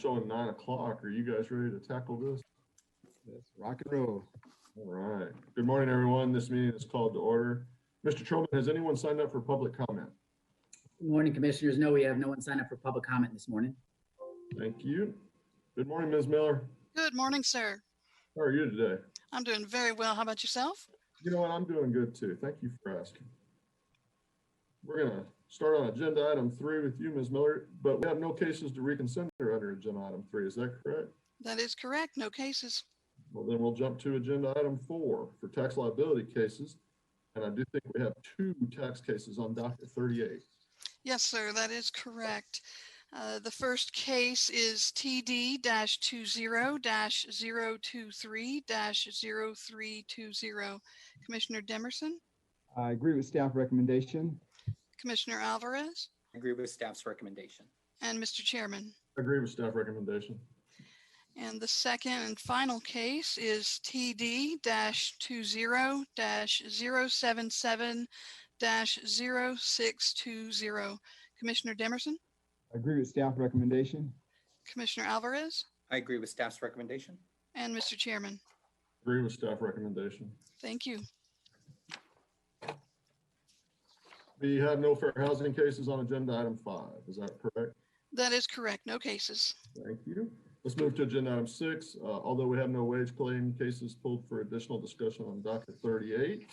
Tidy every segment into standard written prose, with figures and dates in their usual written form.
Showing 9 o'clock. Are you guys ready to tackle this? Let's rock and roll. All right. Good morning, everyone. This meeting is called to order. Mr. Trillman, has anyone signed up for public comment? Good morning, Commissioners. No, we have no one signed up for public comment this morning. Thank you. Good morning, Ms. Miller. Good morning, sir. How are you today? I'm doing very well. How about yourself? You know what? I'm doing good too. Thank you for asking. We're going to start on agenda item 3 with you, Ms. Miller, but we have no cases to reconsider under agenda item 3. Is that correct? That is correct. No cases. Well, then we'll jump to agenda item 4 for tax liability cases. And I do think we have 2 tax cases on docket 38. Yes, sir. That is correct. The first case is TD-20-023-0320. Commissioner Demerson, I agree with staff recommendation. Commissioner Alvarez, I agree with staff's recommendation. and Mr. Chairman. I agree with staff recommendation. And the second and final case is TD-20-077-0620. Commissioner Demerson, I agree with staff recommendation. Commissioner Alvarez, I agree with staff's recommendation. and Mr. Chairman. Agree with staff recommendation. Thank you. We have no fair housing cases on agenda item 5. Is that correct? That is correct. No cases. Thank you. Let's move to agenda item 6. Although we have no wage claim cases pulled for additional discussion on docket 38,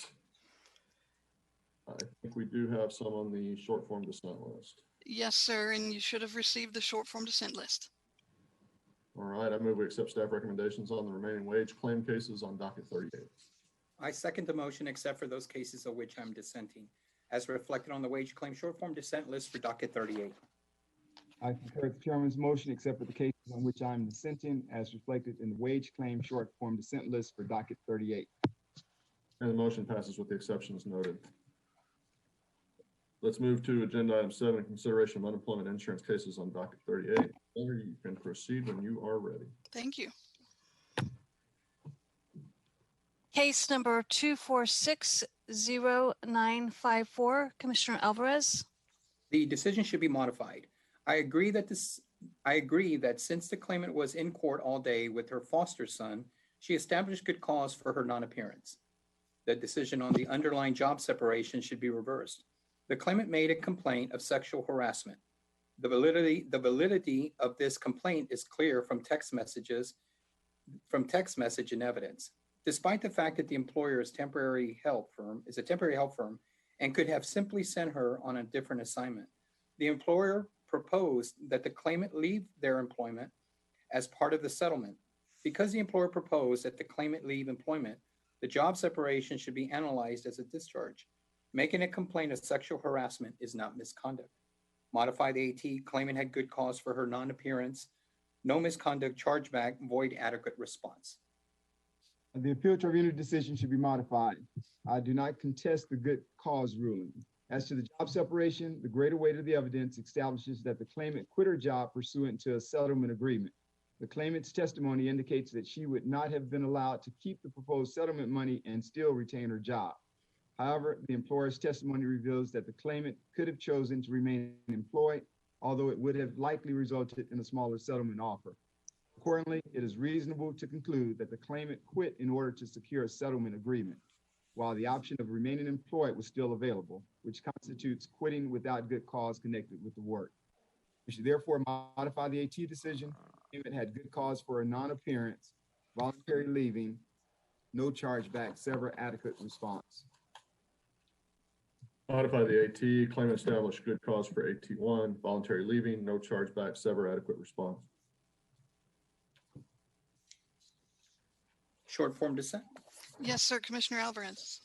I think we do have some on the short form dissent list. Yes, sir. And you should have received the short form dissent list. All right, I move we accept staff recommendations on the remaining wage claim cases on docket 38. I second the motion except for those cases of which I'm dissenting, as reflected on the wage claim short form dissent list for docket 38. I concur with the chairman's motion except for the cases on which I am dissenting as reflected in the wage claim short form dissent list for docket 38. And the motion passes with the exceptions noted. Let's move to agenda item 7, consideration of unemployment insurance cases on docket 38. Senator, you can proceed when you are ready. Thank you. Case number 2460954, Commissioner Alvarez. The decision should be modified. I agree that since the claimant was in court all day with her foster son, she established good cause for her non-appearance. The decision on the underlying job separation should be reversed. The claimant made a complaint of sexual harassment. The validity of this complaint is clear from text message and evidence. Despite the fact that the employer is a temporary help firm and could have simply sent her on a different assignment, the employer proposed that the claimant leave their employment as part of the settlement. Because the employer proposed that the claimant leave employment, the job separation should be analyzed as a discharge. Making a complaint of sexual harassment is not misconduct. Modify the AT, claimant had good cause for her non-appearance, no misconduct, chargeback, void adequate response. The appeal tribunal decision should be modified. I do not contest the good cause ruling. As to the job separation, the greater weight of the evidence establishes that the claimant quit her job pursuant to a settlement agreement. The claimant's testimony indicates that she would not have been allowed to keep the proposed settlement money and still retain her job. However, the employer's testimony reveals that the claimant could have chosen to remain employed, although it would have likely resulted in a smaller settlement offer. Accordingly, it is reasonable to conclude that the claimant quit in order to secure a settlement agreement, while the option of remaining employed was still available, which constitutes quitting without good cause connected with the work. We should therefore modify the AT decision. The claimant had good cause for a non-appearance, voluntary leaving, no chargeback, sever adequate response. Modify the AT, claimant established good cause for AT1, voluntary leaving, no chargeback, sever adequate response. Short form dissent. Yes, sir. Commissioner Alvarez.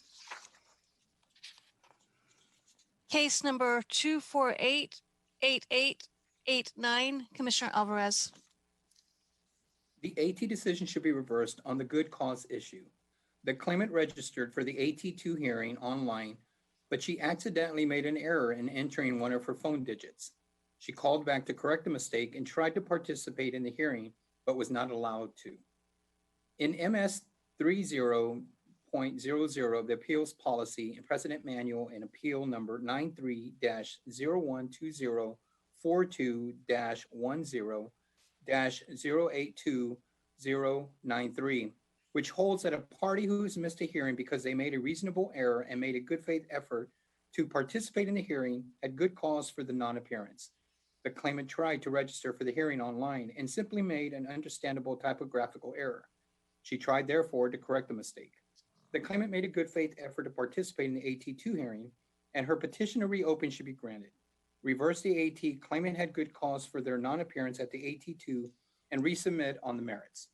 Case number 2488889, Commissioner Alvarez. The AT decision should be reversed on the good cause issue. The claimant registered for the AT2 hearing online, but she accidentally made an error in entering one of her phone digits. She called back to correct the mistake and tried to participate in the hearing, but was not allowed to. In MS 30.00 of the appeals policy and precedent manual and appeal number 93-012042-10, 082-093, which holds that a party who has missed a hearing because they made a reasonable error and made a good faith effort to participate in the hearing had good cause for the non-appearance. The claimant tried to register for the hearing online and simply made an understandable typographical error. She tried, therefore, to correct the mistake. The claimant made a good faith effort to participate in the AT2 hearing, and her petition to reopen should be granted. Reverse the AT, claimant had good cause for their non-appearance at the AT2, and resubmit on the merits.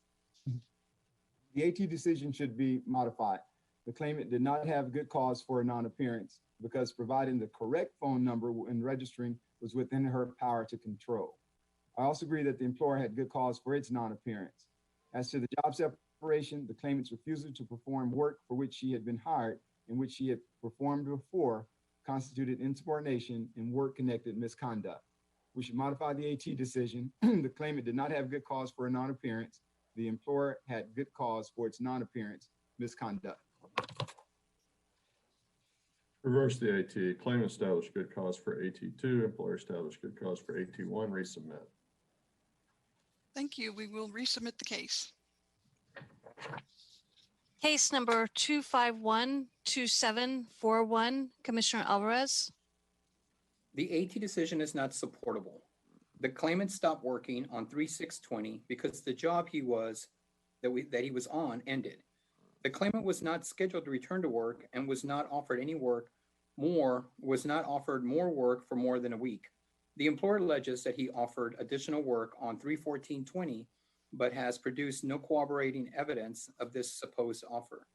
The AT decision should be modified. The claimant did not have good cause for a non-appearance because providing the correct phone number when registering was within her power to control. I also agree that the employer had good cause for its non-appearance. As to the job separation, the claimant's refusal to perform work for which she had been hired and which she had performed before constituted insubordination and work-connected misconduct. We should modify the AT decision. The claimant did not have good cause for a non-appearance. The employer had good cause for its non-appearance misconduct. Reverse the AT. Claimant established good cause for AT2. Employer established good cause for AT1. Resubmit. Thank you. We will resubmit the case. Case number 2512741, Commissioner Alvarez. The AT decision is not supportable. The claimant stopped working on 3/6/20 because the job he was on ended. The claimant was not scheduled to return to work and was not offered more work for more than a week. The employer alleges that he offered additional work on 3/14/20, but has produced no corroborating evidence of this supposed offer.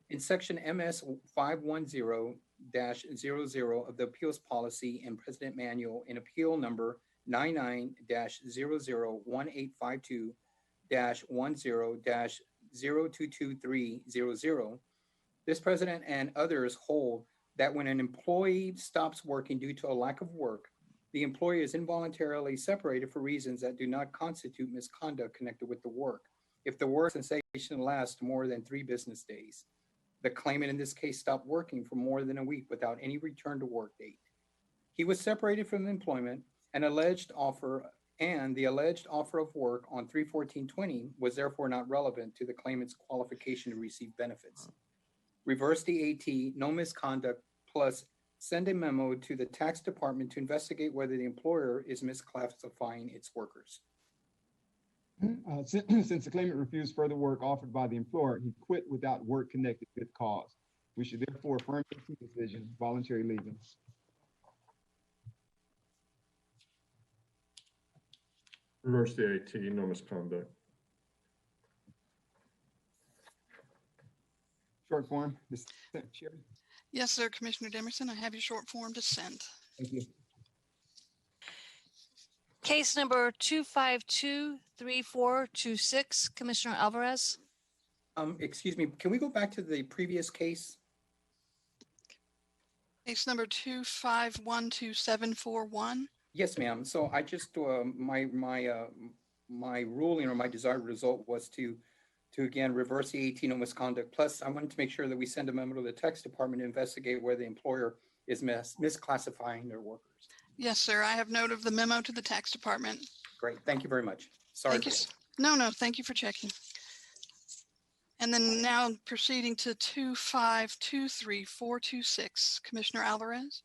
In section MS 510-00 of the Appeals Policy and President Manual in Appeal number 99-001852-10-0222300, this president and others hold that when an employee stops working due to a lack of work, the employee is involuntarily separated for reasons that do not constitute misconduct connected with the work if the work cessation lasts more than 3 business days. The claimant in this case stopped working for more than a week without any return to work date. He was separated from employment, and the alleged offer of work on 3/14/20 was therefore not relevant to the claimant's qualification to receive benefits. Reverse the AT, no misconduct, plus send a memo to the tax department to investigate whether the employer is misclassifying its workers. Since the claimant refused further work offered by the employer, he quit without work-connected good cause. We should therefore affirm the decision, voluntary leaving. Reverse the AT. No misconduct. Short form, dissent, Chair. Yes, sir, Commissioner Demerson, I have your short form to send. Thank you. Case number 2523426, Commissioner Alvarez. Excuse me, can we go back to the previous case? Case number 2512741. Yes, ma'am. So I just, my ruling or my desired result was to again reverse the AT no misconduct. Plus, I wanted to make sure that we send a memo to the tax department to investigate whether the employer is misclassifying their workers. Yes, sir, I have note of the memo to the tax department. Great, thank you very much. Sorry. Thank you. No, thank you for checking. And then now proceeding to 2523426, Commissioner Alvarez.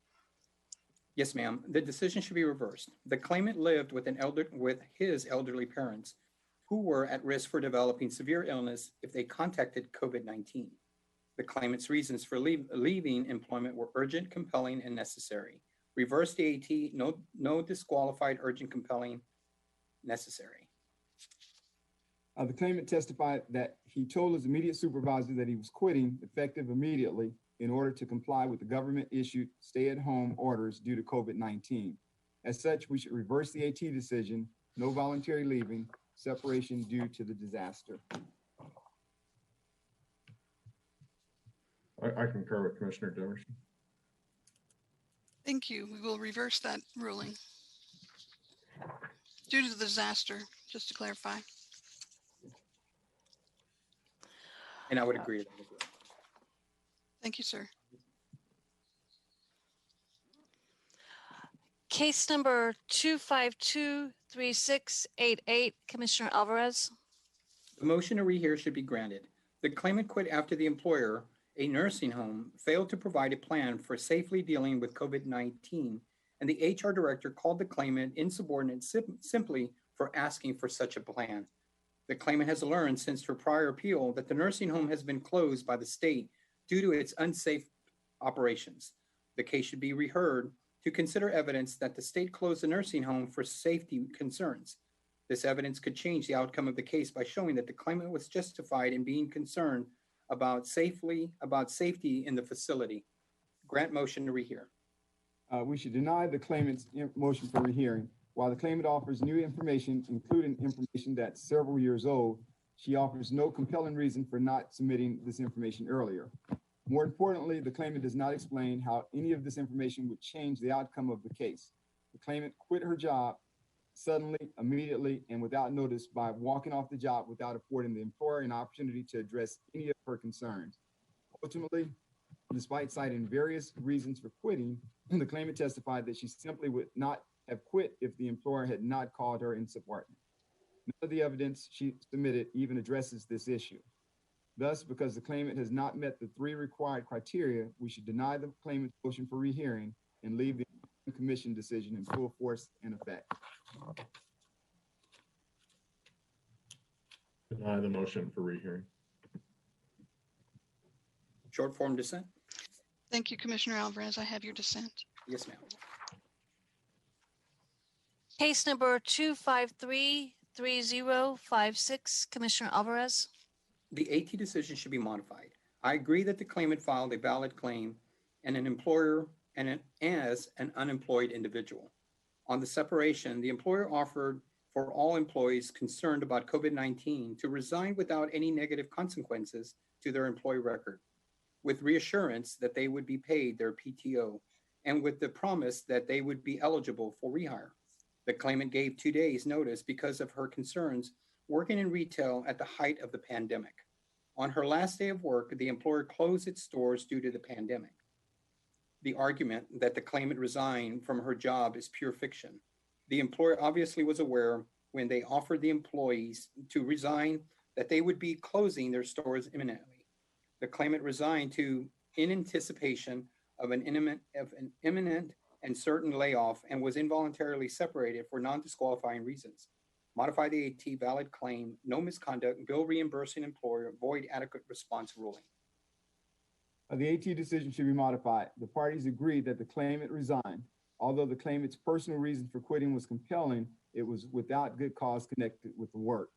Yes, ma'am. The decision should be reversed. The claimant lived with his elderly parents who were at risk for developing severe illness if they contacted COVID-19. The claimant's reasons for leaving employment were urgent, compelling, and necessary. Reverse the AT, no disqualified, urgent, compelling, necessary. The claimant testified that he told his immediate supervisor that he was quitting effective immediately in order to comply with the government-issued stay-at-home orders due to COVID-19. As such, we should reverse the AT decision, no voluntary leaving, separation due to the disaster. I concur with Commissioner Demerson. Thank you. We will reverse that ruling. Due to the disaster, just to clarify. And I would agree to that as well. Thank you, sir. Case number 2523688, Commissioner Alvarez. The motion to rehear should be granted. The claimant quit after the employer, a nursing home, failed to provide a plan for safely dealing with COVID-19, and the HR director called the claimant insubordinate simply for asking for such a plan. The claimant has learned since her prior appeal that the nursing home has been closed by the state due to its unsafe operations. The case should be reheard to consider evidence that the state closed the nursing home for safety concerns. This evidence could change the outcome of the case by showing that the claimant was justified in being concerned about safety in the facility. Grant motion to rehear. We should deny the claimant's motion for rehearing. While the claimant offers new information, including information that's several years old, she offers no compelling reason for not submitting this information earlier. More importantly, the claimant does not explain how any of this information would change the outcome of the case. The claimant quit her job suddenly, immediately, and without notice by walking off the job without affording the employer an opportunity to address any of her concerns. Ultimately, despite citing various reasons for quitting, the claimant testified that she simply would not have quit if the employer had not called her insubordinate. None of the evidence she submitted even addresses this issue. Thus, because the claimant has not met the 3 required criteria, we should deny the claimant's motion for rehearing and leave the commission decision in full force and effect. Deny the motion for rehearing. Short form dissent? Thank you, Commissioner Alvarez. I have your dissent. Yes, ma'am. Case number 2533056, Commissioner Alvarez. The AT decision should be modified. I agree that the claimant filed a valid claim and an employer and as an unemployed individual. On the separation, the employer offered for all employees concerned about COVID-19 to resign without any negative consequences to their employee record, with reassurance that they would be paid their PTO and with the promise that they would be eligible for rehire. The claimant gave 2 days notice because of her concerns working in retail at the height of the pandemic. On her last day of work, the employer closed its stores due to the pandemic. The argument that the claimant resigned from her job is pure fiction. The employer obviously was aware when they offered the employees to resign that they would be closing their stores imminently. The claimant resigned in anticipation of an imminent and certain layoff and was involuntarily separated for non-disqualifying reasons. Modify the AT valid claim, no misconduct, bill reimbursing employer, void adequate response ruling. The AT decision should be modified. The parties agreed that the claimant resigned. Although the claimant's personal reason for quitting was compelling, it was without good cause connected with the work.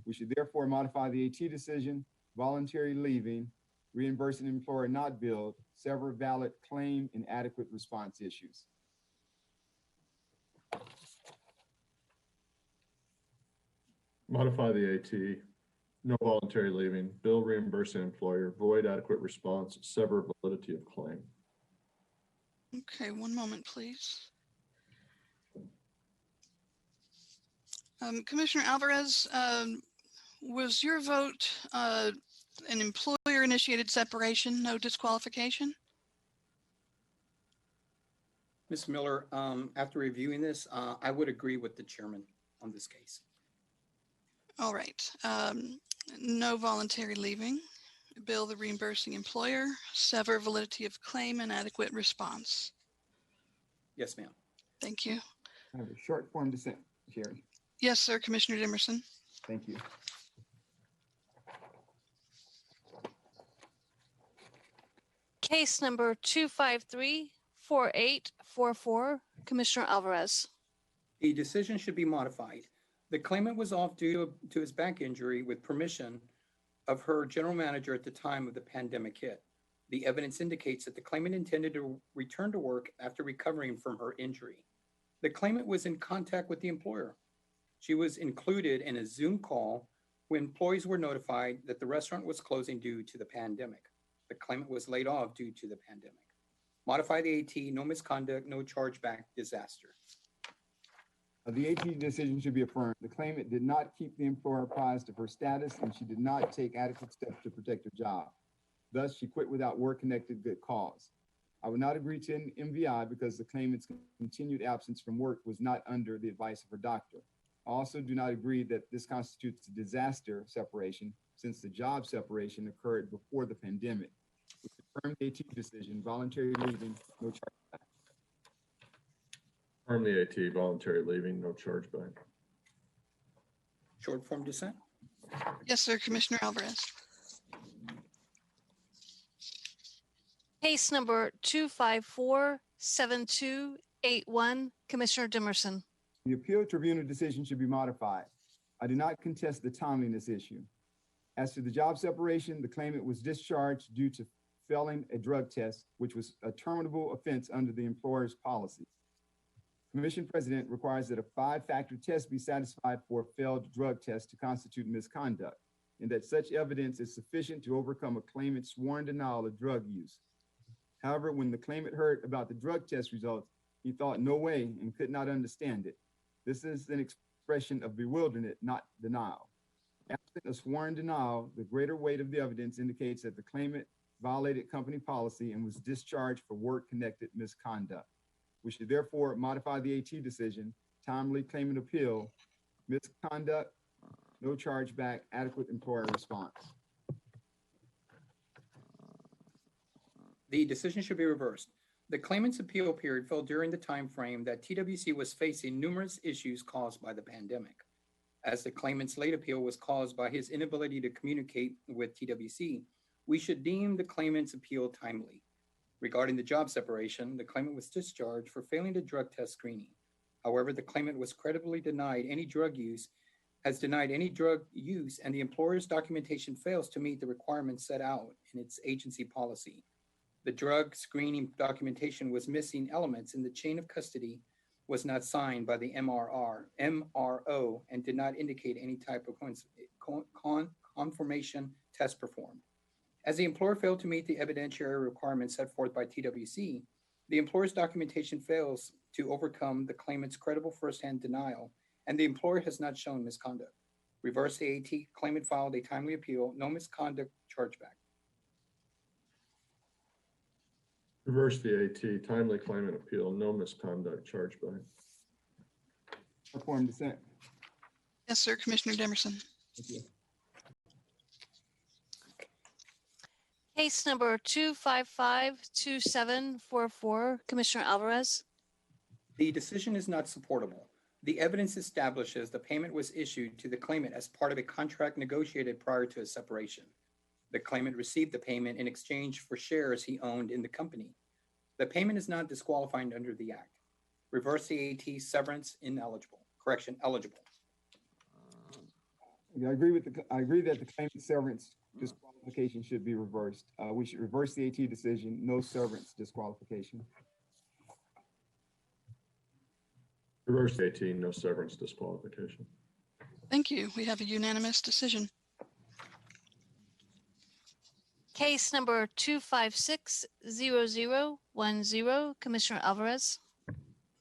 We should therefore modify the AT decision, voluntary leaving, reimbursing employer not billed, sever valid claim, and adequate response issues. Modify the AT, no voluntary leaving, bill reimbursing employer, void adequate response, sever validity of claim. Okay, one moment, please. Commissioner Alvarez, was your vote an employer-initiated separation, no disqualification? Ms. Miller, after reviewing this, I would agree with the chairman on this case. All right. No voluntary leaving, bill the reimbursing employer, sever validity of claim, and adequate response. Yes, ma'am. Thank you. I have a short form dissent, Sherry. Yes, sir, Commissioner Dimerson. Thank you. Case number 2534844, Commissioner Alvarez. The decision should be modified. The claimant was off due to his back injury with permission of her general manager at the time of the pandemic hit. The evidence indicates that the claimant intended to return to work after recovering from her injury. The claimant was in contact with the employer. She was included in a Zoom call when employees were notified that the restaurant was closing due to the pandemic. The claimant was laid off due to the pandemic. Modify the AT, no misconduct, no chargeback, disaster. The AT decision should be affirmed. The claimant did not keep the employer apprised of her status, and she did not take adequate steps to protect her job. Thus, she quit without work-connected good cause. I will not agree to an MVI because the claimant's continued absence from work was not under the advice of her doctor. I also do not agree that this constitutes a disaster separation since the job separation occurred before the pandemic. We confirm the AT decision, voluntary leaving, no charge. Affirm the AT, voluntary leaving, no chargeback. Short form dissent. Yes, sir, Commissioner Alvarez. Case number 2547281, Commissioner Dimerson. The appeal tribunal decision should be modified. I do not contest the timeliness issue. As to the job separation, the claimant was discharged due to failing a drug test, which was a terminable offense under the employer's policy. Commission President requires that a 5-factor test be satisfied for a failed drug test to constitute misconduct, and that such evidence is sufficient to overcome a claimant's sworn denial of drug use. However, when the claimant heard about the drug test results, he thought no way and could not understand it. This is an expression of bewilderment, not denial. Absent a sworn denial, the greater weight of the evidence indicates that the claimant violated company policy and was discharged for work-connected misconduct. We should therefore modify the AT decision, timely claimant appeal, misconduct, no chargeback, adequate employer response. The decision should be reversed. The claimant's appeal period fell during the time frame that TWC was facing numerous issues caused by the pandemic. As the claimant's late appeal was caused by his inability to communicate with TWC, we should deem the claimant's appeal timely. Regarding the job separation, the claimant was discharged for failing the drug test screening. However, the claimant was credibly denied any drug use, and the employer's documentation fails to meet the requirements set out in its agency policy. The drug screening documentation was missing elements in the chain of custody, was not signed by the MRO, and did not indicate any type of confirmation test performed. As the employer failed to meet the evidentiary requirements set forth by TWC, the employer's documentation fails to overcome the claimant's credible firsthand denial, and the employer has not shown misconduct. Reverse the AT, claimant filed a timely appeal, no misconduct, chargeback. Reverse the AT, timely claimant appeal, no misconduct, chargeback. Short form dissent. Yes, sir, Commissioner Dimerson. Thank you. Case number 2552744, Commissioner Alvarez. The decision is not supportable. The evidence establishes the payment was issued to the claimant as part of a contract negotiated prior to a separation. The claimant received the payment in exchange for shares he owned in the company. The payment is not disqualifying under the Act. Reverse the AT, severance ineligible, correction, eligible. I agree that the claimant severance disqualification should be reversed. We should reverse the AT decision, no severance disqualification. Reverse the AT, no severance disqualification. Thank you. We have a unanimous decision. Case number 2560010, Commissioner Alvarez.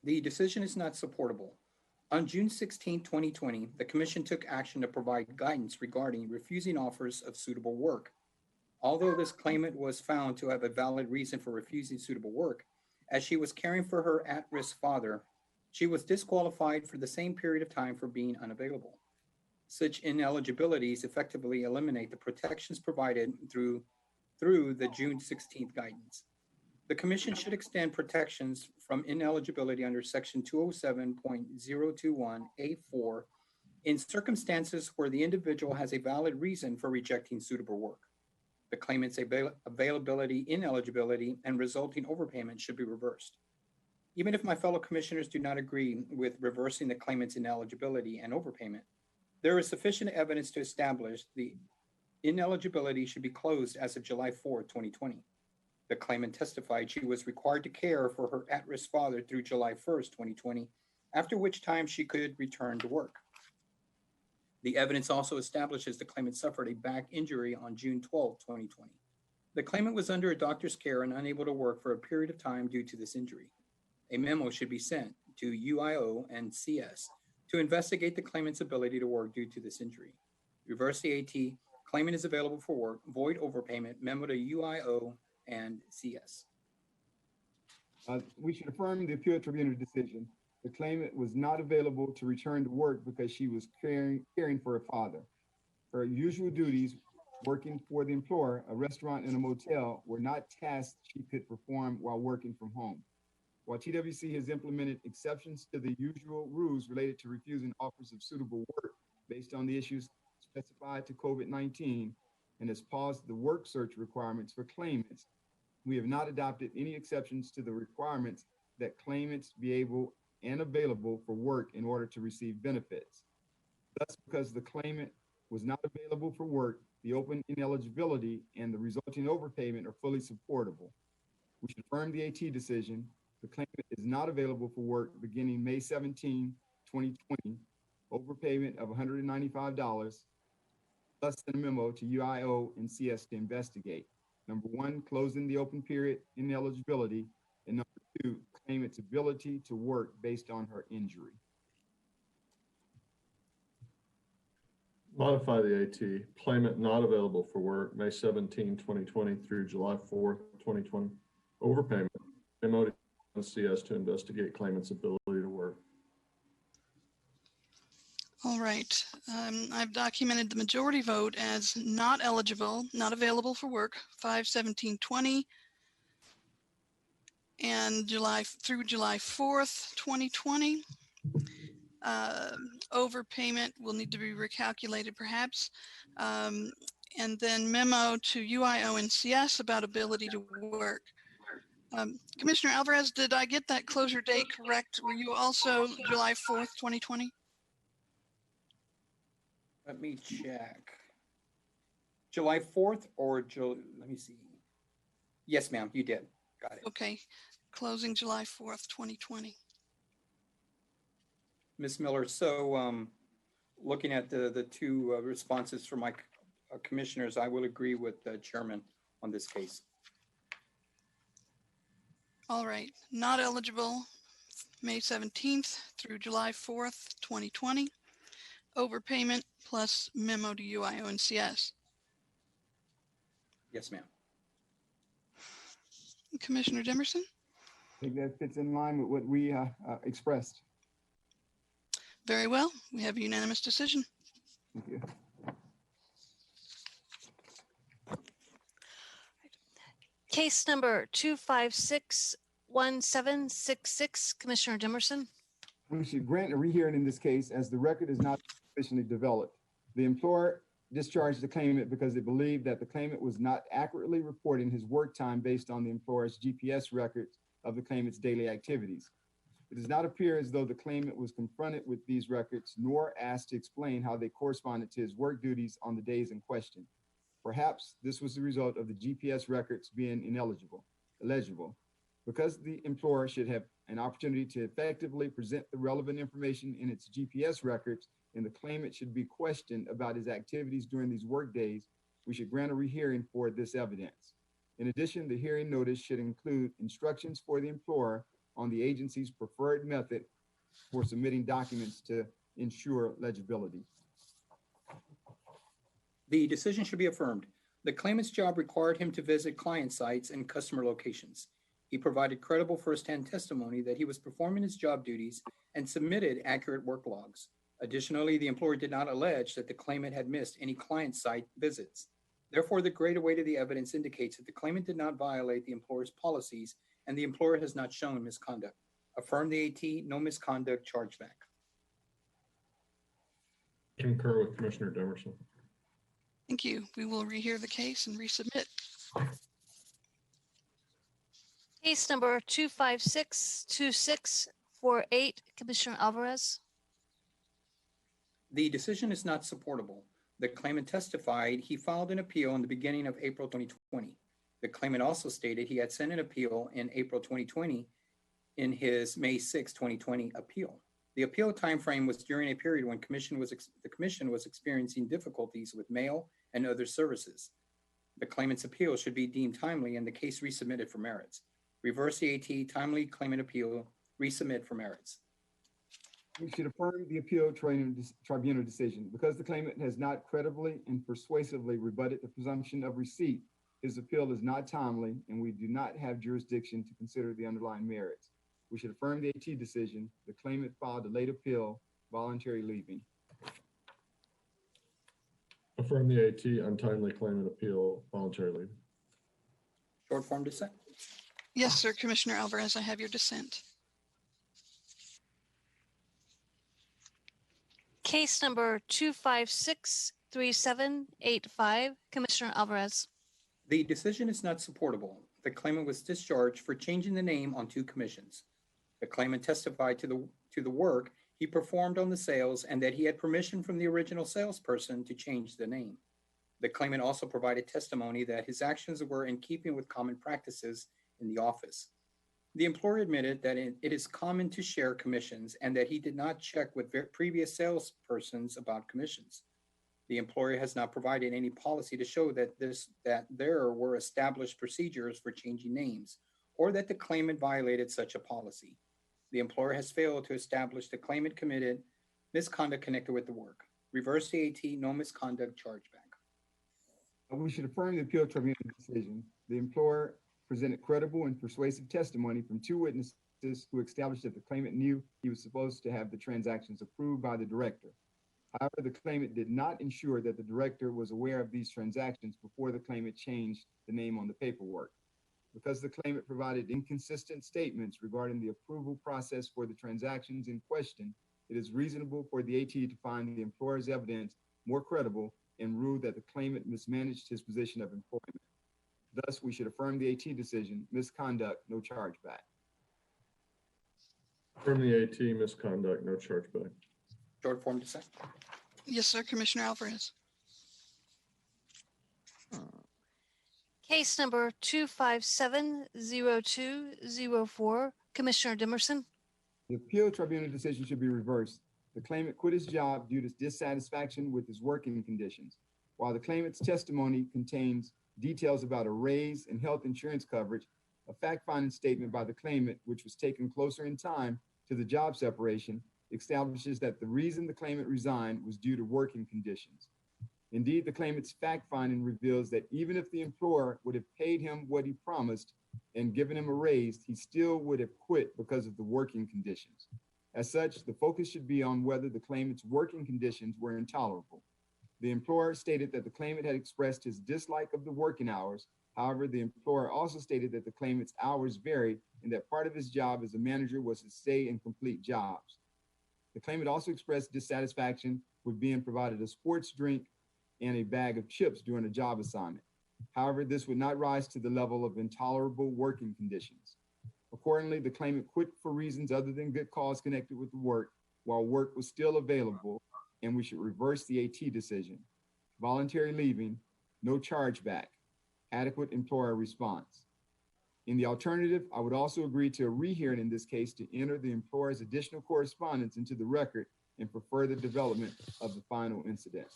The decision is not supportable. On June 16, 2020, the Commission took action to provide guidance regarding refusing offers of suitable work. Although this claimant was found to have a valid reason for refusing suitable work, as she was caring for her at-risk father, she was disqualified for the same period of time for being unavailable. Such ineligibilities effectively eliminate the protections provided through the June 16th guidance. The Commission should extend protections from ineligibility under Section 207.021A4 in circumstances where the individual has a valid reason for rejecting suitable work. The claimant's availability, ineligibility, and resulting overpayment should be reversed. Even if my fellow commissioners do not agree with reversing the claimant's ineligibility and overpayment, there is sufficient evidence to establish the ineligibility should be closed as of July 4, 2020. The claimant testified she was required to care for her at-risk father through July 1st, 2020, after which time she could return to work. The evidence also establishes the claimant suffered a back injury on June 12, 2020. The claimant was under a doctor's care and unable to work for a period of time due to this injury. A memo should be sent to UIO and CS to investigate the claimant's ability to work due to this injury. Reverse the AT, claimant is available for work, void overpayment, memo to UIO and CS. We should affirm the appeal tribunal decision. The claimant was not available to return to work because she was caring for her father. Her usual duties, working for the employer, a restaurant and a motel, were not tasks she could perform while working from home. While TWC has implemented exceptions to the usual rules related to refusing offers of suitable work based on the issues specified to COVID-19 and has paused the work search requirements for claimants, we have not adopted any exceptions to the requirements that claimants be able and available for work in order to receive benefits. Thus, because the claimant was not available for work, the open ineligibility and the resulting overpayment are fully supportable. We should affirm the AT decision. The claimant is not available for work beginning May 17, 2020, overpayment of $195, plus a memo to UIO and CS to investigate. Number one, closing the open period ineligibility, and number two, claimant's ability to work based on her injury. Modify the AT, claimant not available for work, May 17, 2020 through July 4, 2020. Overpayment, memo to CS to investigate claimant's ability to work. All right. I've documented the majority vote as not eligible, not available for work, 5/17/20, and through July 4th, 2020. Overpayment will need to be recalculated perhaps. And then memo to UIO and CS about ability to work. Commissioner Alvarez, did I get that closure date correct? Were you also July 4th, 2020? Let me check. July 4th or let me see. Yes, ma'am, you did. Got it. Okay, closing July 4th, 2020. Ms. Miller, so looking at the two responses from my commissioners, I will agree with the chairman on this case. All right, not eligible, May 17th through July 4th, 2020. Overpayment plus memo to UIO and CS. Yes, ma'am. Commissioner Demerson? I think that fits in line with what we expressed. Very well, we have a unanimous decision. Thank you. Case number 2561766, Commissioner Dimerson. We should grant a rehearing in this case as the record is not sufficiently developed. The employer discharged the claimant because they believed that the claimant was not accurately reporting his work time based on the employer's GPS records of the claimant's daily activities. It does not appear as though the claimant was confronted with these records nor asked to explain how they corresponded to his work duties on the days in question. Perhaps this was the result of the GPS records being illegible. Because the employer should have an opportunity to effectively present the relevant information in its GPS records, and the claimant should be questioned about his activities during these work days, we should grant a rehearing for this evidence. In addition, the hearing notice should include instructions for the employer on the agency's preferred method for submitting documents to ensure legibility. The decision should be affirmed. The claimant's job required him to visit client sites and customer locations. He provided credible firsthand testimony that he was performing his job duties and submitted accurate work logs. Additionally, the employer did not allege that the claimant had missed any client site visits. Therefore, the greater weight of the evidence indicates that the claimant did not violate the employer's policies and the employer has not shown misconduct. Affirm the AT, no misconduct, chargeback. Concur with Commissioner Demerson. Thank you. We will rehear the case and resubmit. Case number 2562648, Commissioner Alvarez. The decision is not supportable. The claimant testified he filed an appeal in the beginning of April 2020. The claimant also stated he had sent an appeal in April 2020 in his May 6, 2020 appeal. The appeal timeframe was during a period when the commission was experiencing difficulties with mail and other services. The claimant's appeal should be deemed timely and the case resubmitted for merits. Reverse the AT, timely claimant appeal, resubmit for merits. We should affirm the appeal tribunal decision. Because the claimant has not credibly and persuasively rebutted the presumption of receipt, His appeal is not timely, and we do not have jurisdiction to consider the underlying merits. We should affirm the AT decision. The claimant filed a late appeal, voluntary leaving. Affirm the AT, untimely claimant appeal, voluntary leave. Short form dissent. Yes, sir, Commissioner Alvarez, I have your dissent. Case number 2563785, Commissioner Alvarez. The decision is not supportable. The claimant was discharged for changing the name on 2 commissions. The claimant testified to the work he performed on the sales and that he had permission from the original salesperson to change the name. The claimant also provided testimony that his actions were in keeping with common practices in the office. The employer admitted that it is common to share commissions and that he did not check with previous salespersons about commissions. The employer has not provided any policy to show that there were established procedures for changing names or that the claimant violated such a policy. The employer has failed to establish the claimant committed misconduct connected with the work. Reverse the AT, no misconduct chargeback. We should affirm the appeal tribunal decision. The employer presented credible and persuasive testimony from 2 witnesses who established that the claimant knew he was supposed to have the transactions approved by the director. However, the claimant did not ensure that the director was aware of these transactions before the claimant changed the name on the paperwork. Because the claimant provided inconsistent statements regarding the approval process for the transactions in question, it is reasonable for the AT to find the employer's evidence more credible and rule that the claimant mismanaged his position of employment. Thus, we should affirm the AT decision, misconduct, no chargeback. Affirm the AT, misconduct, no chargeback. Short form dissent. Yes, sir, Commissioner Alvarez. Case number 2570204, Commissioner Dimerson. The appeal tribunal decision should be reversed. The claimant quit his job due to dissatisfaction with his working conditions. While the claimant's testimony contains details about a raise and health insurance coverage, a fact-finding statement by the claimant, which was taken closer in time to the job separation, establishes that the reason the claimant resigned was due to working conditions. Indeed, the claimant's fact-finding reveals that even if the employer would have paid him what he promised and given him a raise, he still would have quit because of the working conditions. As such, the focus should be on whether the claimant's working conditions were intolerable. The employer stated that the claimant had expressed his dislike of the working hours. However, the employer also stated that the claimant's hours varied and that part of his job as a manager was to stay and complete jobs. The claimant also expressed dissatisfaction with being provided a sports drink and a bag of chips during a job assignment. However, this would not rise to the level of intolerable working conditions. Accordingly, the claimant quit for reasons other than good cause connected with the work while work was still available, and we should reverse the AT decision. Voluntary leaving, no chargeback, adequate employer response. In the alternative, I would also agree to a rehearing in this case to enter the employer's additional correspondence into the record and for further development of the final incident.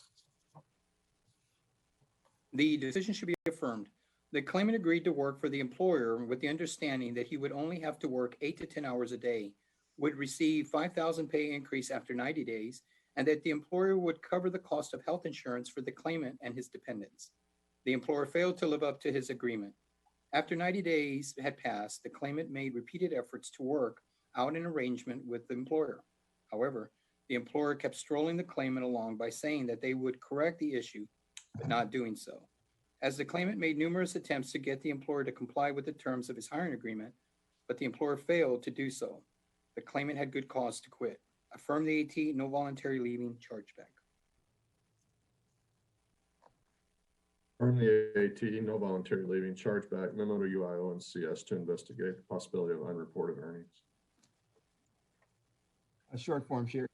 The decision should be affirmed. The claimant agreed to work for the employer with the understanding that he would only have to work 8 to 10 hours a day, would receive $5,000 pay increase after 90 days, and that the employer would cover the cost of health insurance for the claimant and his dependents. The employer failed to live up to his agreement. After 90 days had passed, the claimant made repeated efforts to work out an arrangement with the employer. However, the employer kept strolling the claimant along by saying that they would correct the issue, but not doing so. As the claimant made numerous attempts to get the employer to comply with the terms of his hiring agreement, but the employer failed to do so, the claimant had good cause to quit. Affirm the AT, no voluntary leaving, chargeback. Affirm the AT, no voluntary leaving, chargeback, memo to UIO and CS to investigate the possibility of unreported earnings. A short form, Chair.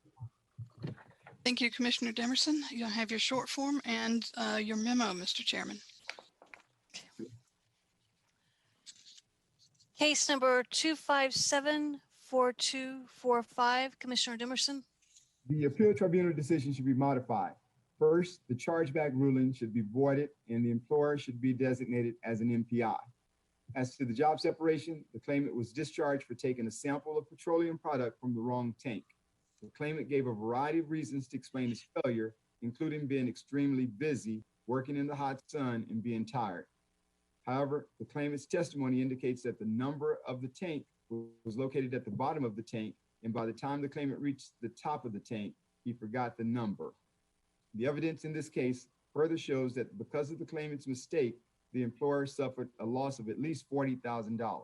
Thank you, Commissioner Demerson. You'll have your short form and your memo, Mr. Chairman. Case number 2574245, Commissioner Dimerson. The appeal tribunal decision should be modified. First, the chargeback ruling should be voided and the employer should be designated as an MPI. As to the job separation, the claimant was discharged for taking a sample of petroleum product from the wrong tank. The claimant gave a variety of reasons to explain his failure, including being extremely busy, working in the hot sun, and being tired. However, the claimant's testimony indicates that the number of the tank was located at the bottom of the tank, and by the time the claimant reached the top of the tank, he forgot the number. The evidence in this case further shows that because of the claimant's mistake, the employer suffered a loss of at least $40,000.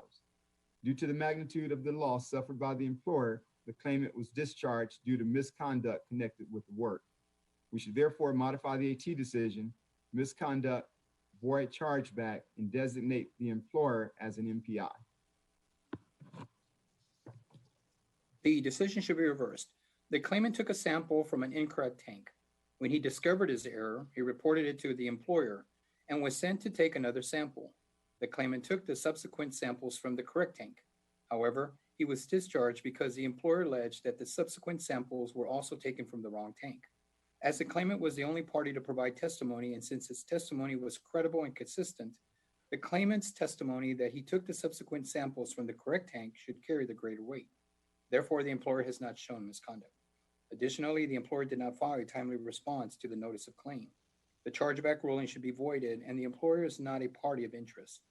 Due to the magnitude of the loss suffered by the employer, the claimant was discharged due to misconduct connected with the work. We should therefore modify the AT decision, misconduct, void chargeback, and designate the employer as an MPI. The decision should be reversed. The claimant took a sample from an incorrect tank. When he discovered his error, he reported it to the employer and was sent to take another sample. The claimant took the subsequent samples from the correct tank. However, he was discharged because the employer alleged that the subsequent samples were also taken from the wrong tank. As the claimant was the only party to provide testimony, and since his testimony was credible and consistent, the claimant's testimony that he took the subsequent samples from the correct tank should carry the greater weight. Therefore, the employer has not shown misconduct. Additionally, the employer did not file a timely response to the notice of claim. The chargeback ruling should be voided, and the employer is not a party of interest.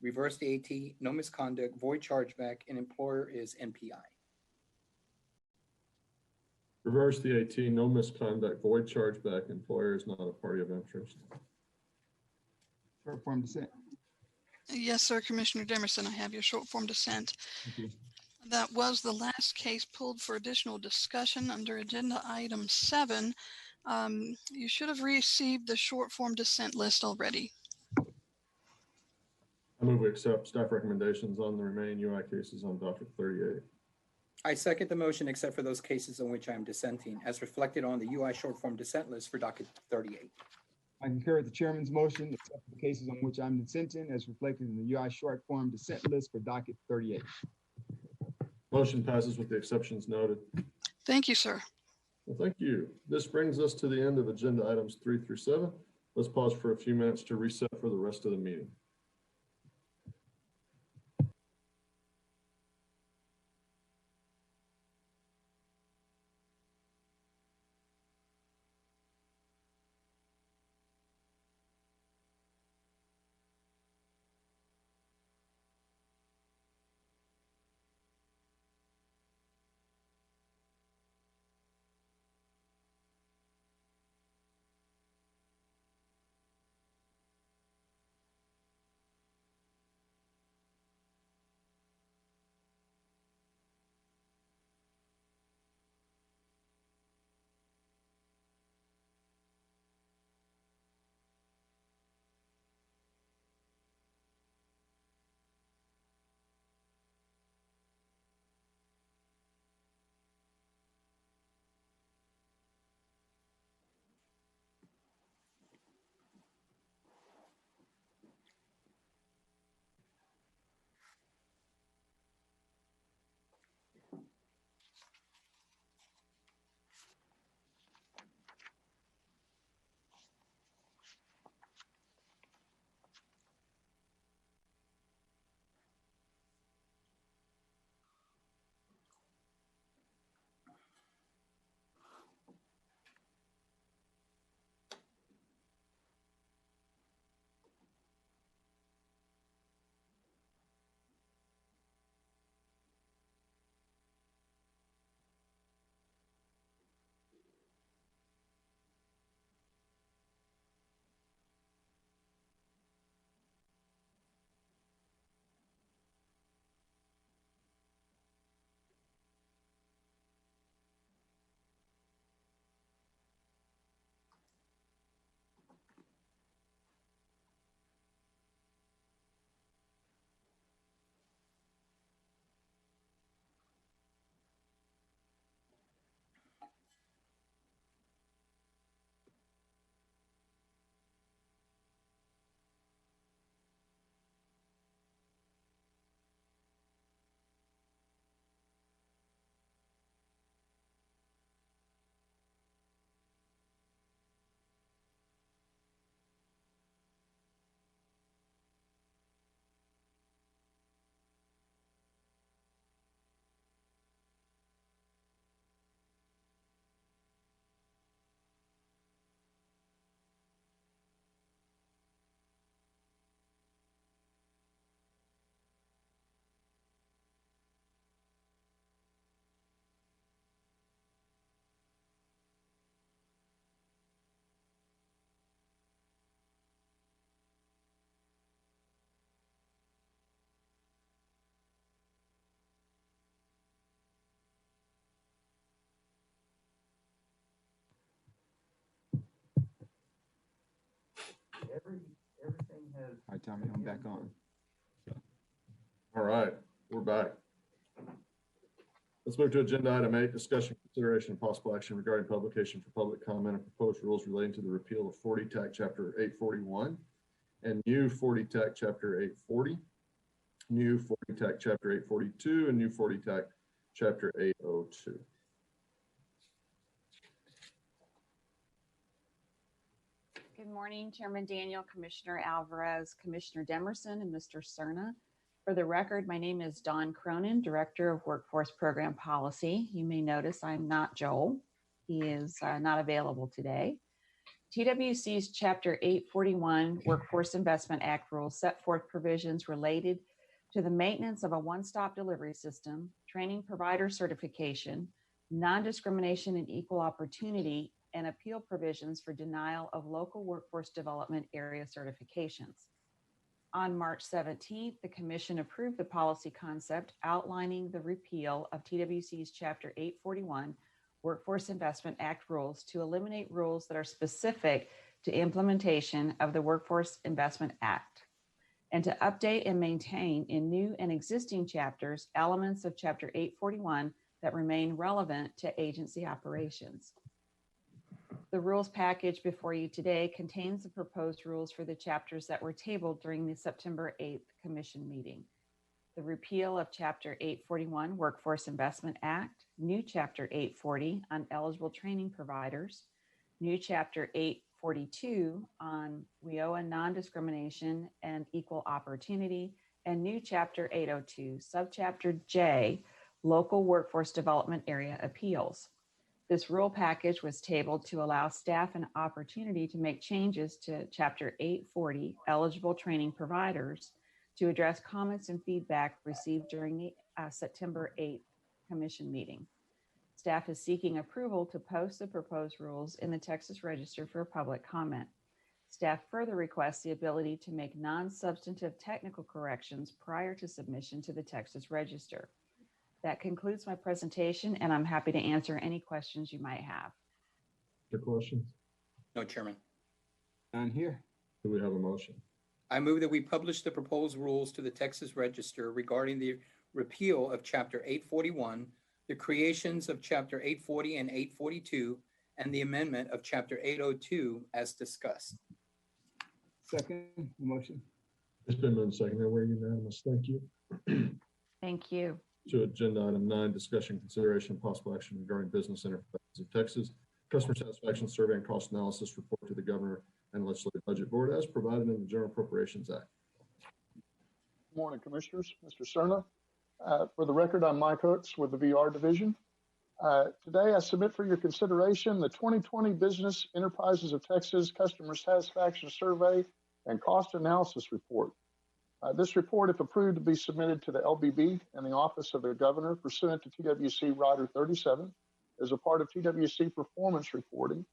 Reverse the AT, no misconduct, void chargeback, and employer is NPI. Reverse the AT, no misconduct, void chargeback, employer is not a party of interest. Short form dissent. Yes, sir, Commissioner Demerson, I have your short form dissent. Thank you. That was the last case pulled for additional discussion under agenda item 7. You should have received the short form dissent list already. I move we accept staff recommendations on the remaining UI cases on docket 38. I second the motion except for those cases on which I am dissenting, as reflected on the UI short form dissent list for docket 38. I concur with the chairman's motion, except for the cases on which I'm dissenting, as reflected in the UI short form dissent list for docket 38. Motion passes with the exceptions noted. Thank you, sir. Well, thank you. This brings us to the end of agenda items 3 through 7. Let's pause for a few minutes to reset for the rest of the meeting. Hi, Tommy, I'm back on. All right, we're back. Let's move to agenda item 8, discussion, consideration, and possible action regarding publication for public comment and proposed rules relating to the repeal of 40 TAC Chapter 841 and new 40 TAC Chapter 840, new 40 TAC Chapter 842, and new 40 TAC Chapter 802. Good morning, Chairman Daniel, Commissioner Alvarez, Commissioner Demerson, and Mr. Cerna. For the record, my name is Dawn Cronin, Director of Workforce Program Policy. You may notice I'm not Joel. He is not available today. TWC's Chapter 841 Workforce Investment Act rules set forth provisions related to the maintenance of a one-stop delivery system, training provider certification, non-discrimination and equal opportunity, and appeal provisions for denial of local workforce development area certifications. On March 17th, the Commission approved the policy concept outlining the repeal of TWC's Chapter 841 Workforce Investment Act rules to eliminate rules that are specific to implementation of the Workforce Investment Act, and to update and maintain in new and existing chapters elements of Chapter 841 that remain relevant to agency operations. The rules package before you today contains the proposed rules for the chapters that were tabled during the September 8th Commission meeting. The repeal of Chapter 841 Workforce Investment Act, new Chapter 840 on eligible training providers, new Chapter 842 on WIOA non-discrimination and equal opportunity, and new Chapter 802, Subchapter J, Local Workforce Development Area Appeals. This rule package was tabled to allow staff an opportunity to make changes to Chapter 840, eligible training providers, to address comments and feedback received during the September 8th Commission meeting. Staff is seeking approval to post the proposed rules in the Texas Register for public comment. Staff further requests the ability to make non-substantive technical corrections prior to submission to the Texas Register. That concludes my presentation, and I'm happy to answer any questions you might have. Your questions? No, Chairman. None here. Do we have a motion? I move that we publish the proposed rules to the Texas Register regarding the repeal of Chapter 841, the creations of Chapter 840 and 842, and the amendment of Chapter 802 as discussed. Second motion. It's been moved and seconded. We're unanimous. Thank you. Thank you. To agenda item 9, discussion, consideration, and possible action regarding business enterprises of Texas, customer satisfaction survey and cost analysis report to the governor and legislative budget board as provided in the General Appropriations Act. Good morning, Commissioners. Mr. Cerna. For the record, I'm Mike Hooks with the VR Division. Today, I submit for your consideration the 2020 Business Enterprises of Texas Customer Satisfaction Survey and Cost Analysis Report. This report, if approved, to be submitted to the LBB and the Office of the Governor pursuant to TWC Rider 37 as a part of TWC performance reporting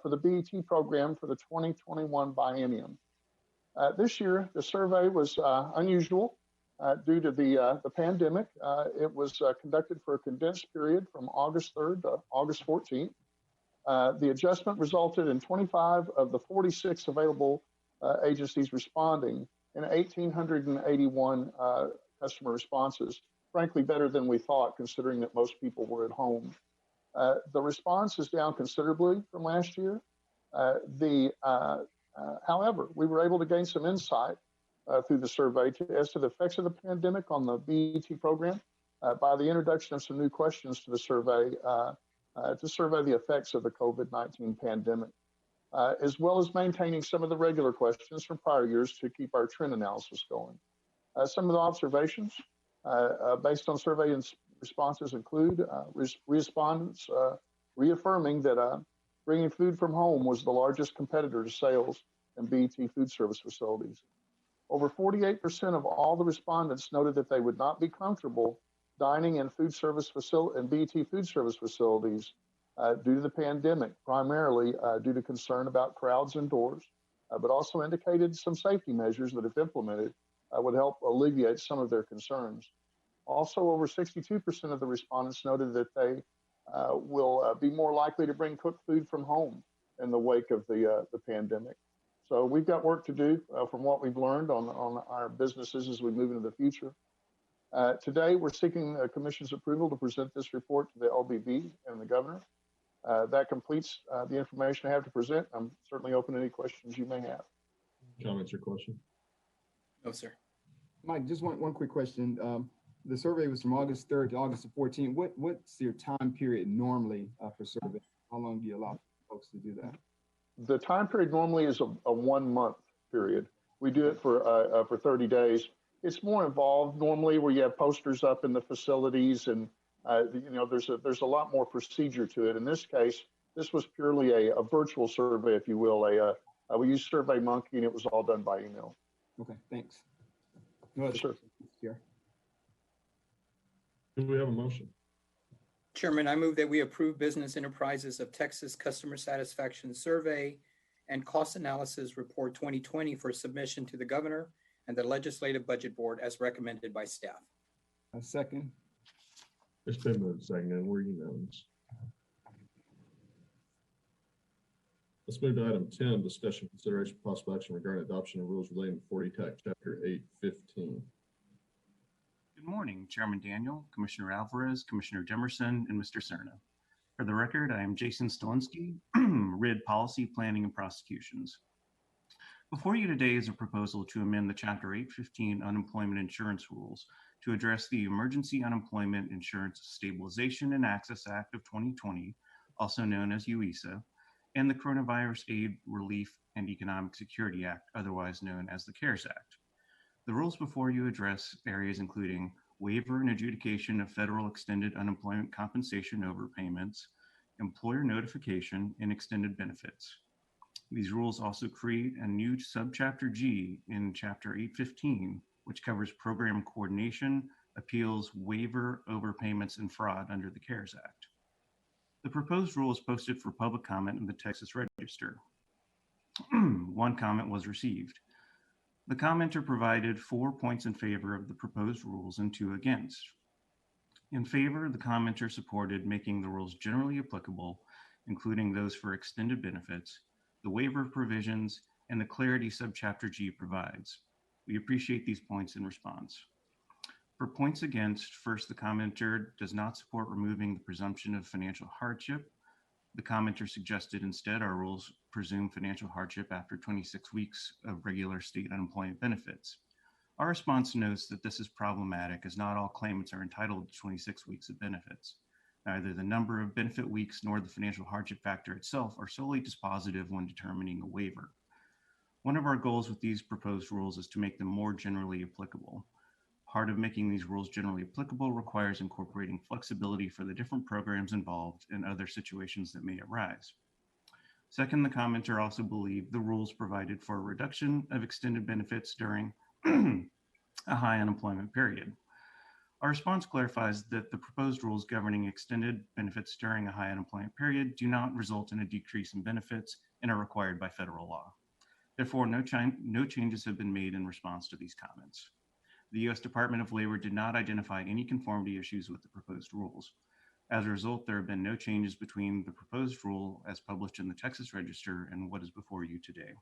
for the BET program for the 2021 biennium. This year, the survey was unusual due to the pandemic. It was conducted for a condensed period from August 3rd to August 14th. The adjustment resulted in 25 of the 46 available agencies responding and 1,881 customer responses, frankly better than we thought considering that most people were at home. The response is down considerably from last year. However, we were able to gain some insight through the survey as to the effects of the pandemic on the BET program by the introduction of some new questions to the survey to survey the effects of the COVID-19 pandemic. As well as maintaining some of the regular questions from prior years to keep our trend analysis going. Some of the observations based on survey responses include respondents reaffirming that bringing food from home was the largest competitor to sales in BET food service facilities. Over 48% of all the respondents noted that they would not be comfortable dining in food service and BET food service facilities due to the pandemic, primarily due to concern about crowds indoors, but also indicated some safety measures that, if implemented, would help alleviate some of their concerns. Also, over 62% of the respondents noted that they will be more likely to bring cooked food from home in the wake of the pandemic. So we've got work to do from what we've learned on our businesses as we move into the future. Today, we're seeking the Commission's approval to present this report to the LBB and the Governor. That completes the information I have to present. I'm certainly open to any questions you may have. Comments or questions? No, sir. Mike, just one quick question. The survey was from August 3rd to August 14th. What's your time period normally for survey? How long do you allow folks to do that? The time period normally is a 1 month period. We do it for 30 days. It's more involved normally where you have posters up in the facilities and there's a lot more procedure to it. In this case, this was purely a virtual survey, if you will. We used SurveyMonkey and it was all done by email. Okay, thanks. No other questions here. Do we have a motion? Chairman, I move that we approve Business Enterprises of Texas Customer Satisfaction Survey and Cost Analysis Report 2020 for submission to the Governor and the Legislative Budget Board as recommended by staff. A second. It's been moved second and we're unanimous. Let's move to item 10, discussion, consideration, possible action regarding adoption of rules relating to Untitled Chapter 815. Good morning, Chairman Daniel, Commissioner Alvarez, Commissioner Demerson, and Mr. Cerna. For the record, I am Jason Stolinsky, RID Policy, Planning, and Prosecutions. Before you today is a proposal to amend the Chapter 815 Unemployment Insurance Rules to address the Emergency Unemployment Insurance Stabilization and Access Act of 2020, also known as UISA, and the Coronavirus Aid, Relief, and Economic Security Act, otherwise known as the CARES Act. The rules before you address areas including waiver and adjudication of federal extended unemployment compensation overpayments, employer notification, and extended benefits. These rules also create a new subchapter G in Chapter 815, which covers program coordination, appeals, waiver, overpayments, and fraud under the CARES Act. The proposed rule is posted for public comment in the Texas Register. One comment was received. The commenter provided 4 points in favor of the proposed rules and 2 against. In favor, the commenter supported making the rules generally applicable, including those for extended benefits, the waiver provisions, and the clarity subchapter G provides. We appreciate these points in response. For points against, first, the commenter does not support removing the presumption of financial hardship. The commenter suggested instead our rules presume financial hardship after 26 weeks of regular state unemployment benefits. Our response notes that this is problematic as not all claimants are entitled to 26 weeks of benefits. Neither the number of benefit weeks nor the financial hardship factor itself are solely dispositive when determining a waiver. One of our goals with these proposed rules is to make them more generally applicable. Part of making these rules generally applicable requires incorporating flexibility for the different programs involved and other situations that may arise. Second, the commenter also believed the rules provided for a reduction of extended benefits during a high unemployment period. Our response clarifies that the proposed rules governing extended benefits during a high unemployment period do not result in a decrease in benefits and are required by federal law. Therefore, no changes have been made in response to these comments. The U.S. Department of Labor did not identify any conformity issues with the proposed rules. As a result, there have been no changes between the proposed rule as published in the Texas Register and what is before you today.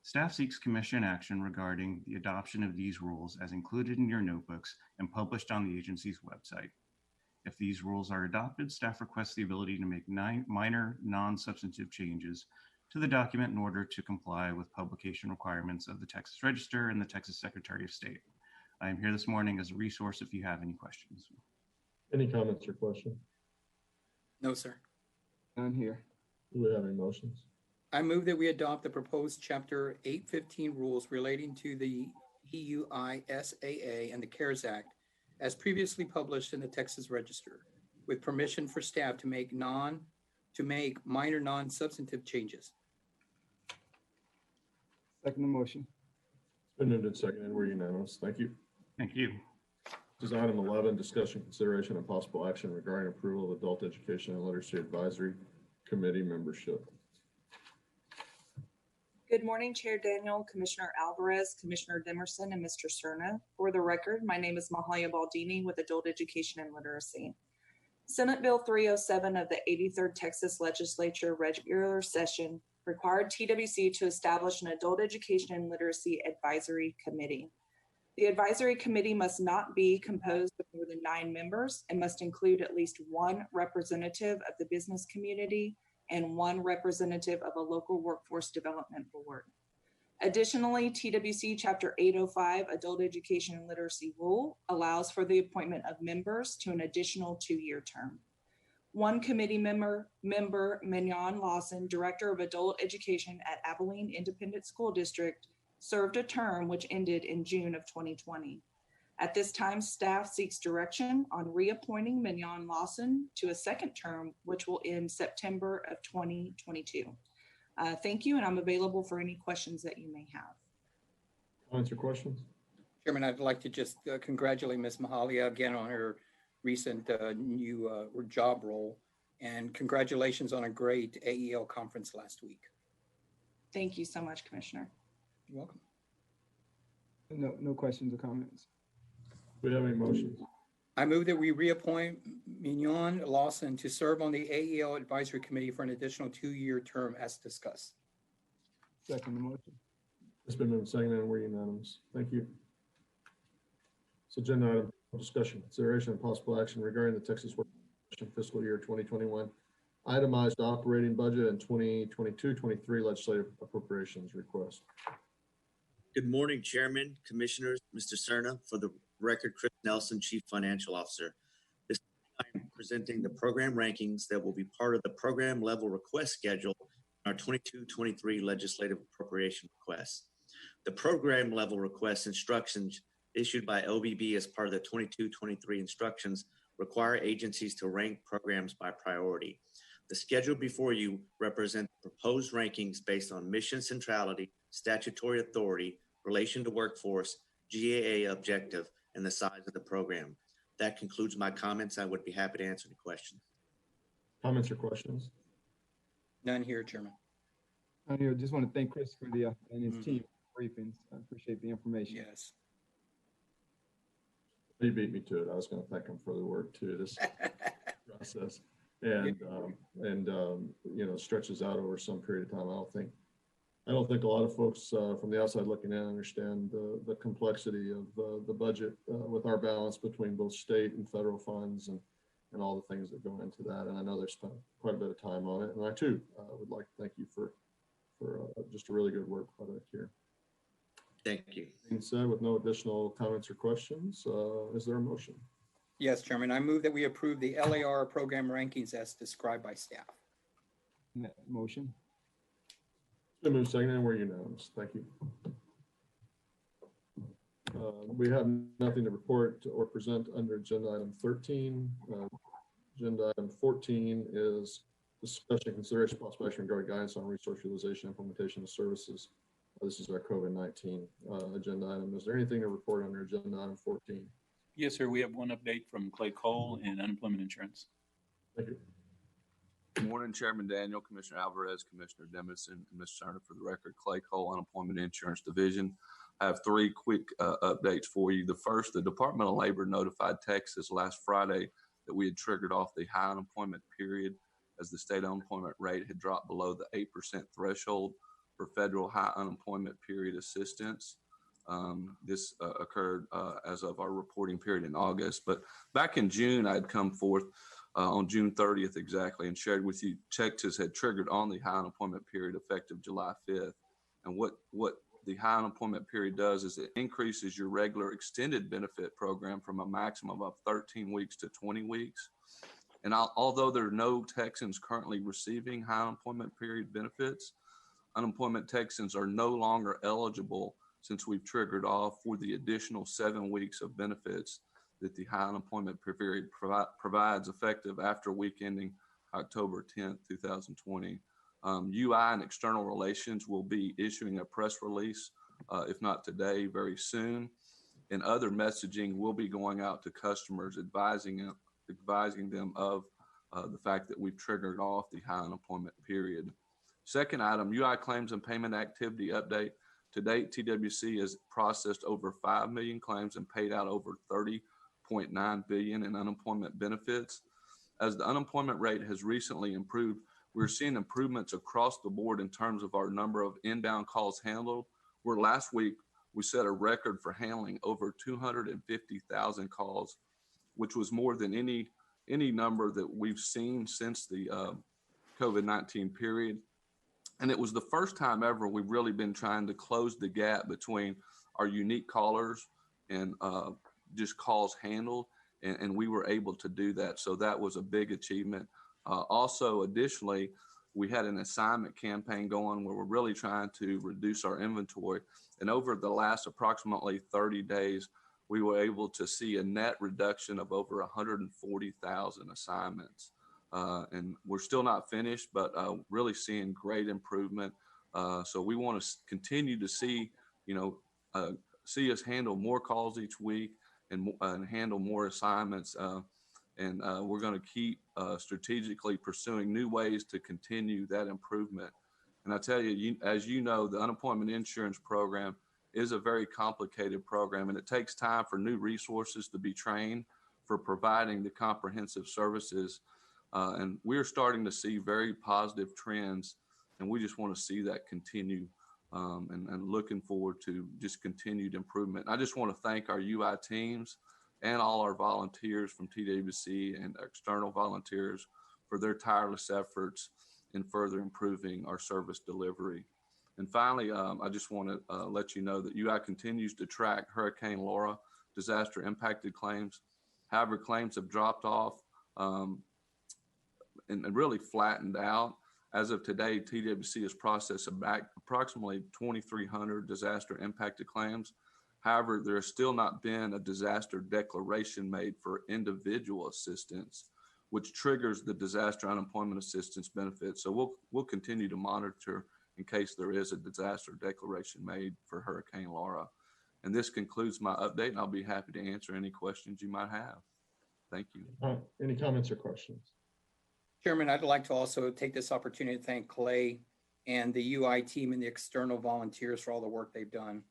Staff seeks Commission action regarding the adoption of these rules as included in your notebooks and published on the agency's website. If these rules are adopted, staff requests the ability to make minor non-substantive changes to the document in order to comply with publication requirements of the Texas Register and the Texas Secretary of State. I am here this morning as a resource if you have any questions. Any comments or questions? No, sir. None here. Do we have any motions? I move that we adopt the proposed Chapter 815 rules relating to the EUISAA and the CARES Act as previously published in the Texas Register, with permission for staff to make minor non-substantive changes. Second the motion. It's been moved and seconded. We're unanimous. Thank you. Thank you. This is item 11, discussion, consideration, and possible action regarding approval of Adult Education and Literacy Advisory Committee membership. Good morning, Chair Daniel, Commissioner Alvarez, Commissioner Demerson, and Mr. Cerna. For the record, my name is Mahalia Baldini with Adult Education and Literacy. Senate Bill 307 of the 83rd Texas Legislature regular session required TWC to establish an Adult Education and Literacy Advisory Committee. The advisory committee must not be composed of more than 9 members and must include at least 1 representative of the business community and 1 representative of a local workforce development board. Additionally, TWC Chapter 805 Adult Education and Literacy Rule allows for the appointment of members to an additional 2-year term. 1 committee member, Mignon Lawson, Director of Adult Education at Abilene Independent School District, served a term which ended in June of 2020. At this time, staff seeks direction on reappointing Mignon Lawson to a 2nd term, which will end September of 2022. Thank you, and I'm available for any questions that you may have. Comments or questions? Chairman, I'd like to just congratulate Ms. Mahalia again on her recent new job role, and congratulations on a great AEL conference last week. Thank you so much, Commissioner. You're welcome. No questions or comments. Do we have any motions? I move that we reappoint Mignon Lawson to serve on the AEL Advisory Committee for an additional 2-year term as discussed. Second the motion. It's been moved and seconded, and we're unanimous. Thank you. So agenda item discussion, consideration and possible action regarding the Texas Work fiscal year 2021 itemized operating budget and 2022-23 legislative appropriations request. Good morning, Chairman, Commissioners, Mr. Cerna. For the record, Chris Nelson, Chief Financial Officer. This time I'm presenting the program rankings that will be part of the program level request schedule in our 22-23 legislative appropriation requests. The program level request instructions issued by OBB as part of the 22-23 instructions require agencies to rank programs by priority. The schedule before you represents proposed rankings based on mission centrality, statutory authority, relation to workforce, GAA objective, and the size of the program. That concludes my comments. I would be happy to answer any questions. Comments or questions? None here, Chairman. I just want to thank Chris for the and his team briefings. I appreciate the information. Yes. He beat me to it. I was going to thank him for the work too. This process and you know, stretches out over some period of time. I don't think a lot of folks from the outside looking in understand the complexity of the budget with our balance between both state and federal funds and all the things that go into that. And I know they've spent quite a bit of time on it. And I too would like to thank you for just a really good work product here. Thank you. Being said, with no additional comments or questions, is there a motion? Yes, Chairman. I move that we approve the LAR program rankings as described by staff. Motion. So move second, and we're unanimous. Thank you. We have nothing to report or present under agenda item 13. Agenda item 14 is discussion, consideration, possible action regarding guidance on resource utilization, implementation of services. This is our COVID-19 agenda item. Is there anything to report under agenda item 14? Yes, sir. We have one update from Clay Cole in unemployment insurance. Thank you. Good morning, Chairman Daniel, Commissioner Alvarez, Commissioner Demerson, and Mr. Cerna. For the record, Clay Cole, Unemployment Insurance Division. I have 3 quick updates for you. The first, the Department of Labor notified Texas last Friday that we had triggered off the high unemployment period as the state unemployment rate had dropped below the 8% threshold for federal high unemployment period assistance. This occurred as of our reporting period in August. But back in June, I had come forth on June 30th exactly and shared with you Texas had triggered on the high unemployment period effective July 5th. And what the high unemployment period does is it increases your regular extended benefit program from a maximum of 13 weeks to 20 weeks. And although there are no Texans currently receiving high unemployment period benefits, unemployment Texans are no longer eligible since we've triggered off for the additional 7 weeks of benefits that the high unemployment period provides effective after week ending October 10th, 2020. UI and External Relations will be issuing a press release, if not today, very soon. And other messaging will be going out to customers advising them of the fact that we've triggered off the high unemployment period. Second item, UI claims and payment activity update. To date, TWC has processed over 5 million claims and paid out over $30.9 billion in unemployment benefits. As the unemployment rate has recently improved, We're seeing improvements across the board in terms of our number of inbound calls handled. Where last week we set a record for handling over 250,000 calls, which was more than any number that we've seen since the COVID-19 period. And it was the first time ever we've really been trying to close the gap between our unique callers and just calls handled. And we were able to do that. So that was a big achievement. Also, additionally, we had an assignment campaign going where we're really trying to reduce our inventory. And over the last approximately 30 days, we were able to see a net reduction of over 140,000 assignments. And we're still not finished, but really seeing great improvement. So we want to continue to see, see us handle more calls each week and handle more assignments. And we're going to keep strategically pursuing new ways to continue that improvement. And I tell you, as you know, the unemployment insurance program is a very complicated program, and it takes time for new resources to be trained for providing the comprehensive services. And we're starting to see very positive trends, and we just want to see that continue, and looking forward to just continued improvement. I just want to thank our UI teams and all our volunteers from TWC and external volunteers for their tireless efforts in further improving our service delivery. And finally, I just want to let you know that UI continues to track Hurricane Laura disaster impacted claims. However, claims have dropped off and really flattened out. As of today, TWC has processed approximately 2,300 disaster impacted claims. However, there has still not been a disaster declaration made for individual assistance, which triggers the disaster unemployment assistance benefit. So we'll continue to monitor in case there is a disaster declaration made for Hurricane Laura. And this concludes my update, and I'll be happy to answer any questions you might have. Thank you. Any comments or questions? Chairman, I'd like to also take this opportunity to thank Clay and the UI team and the external volunteers for all the work they've done.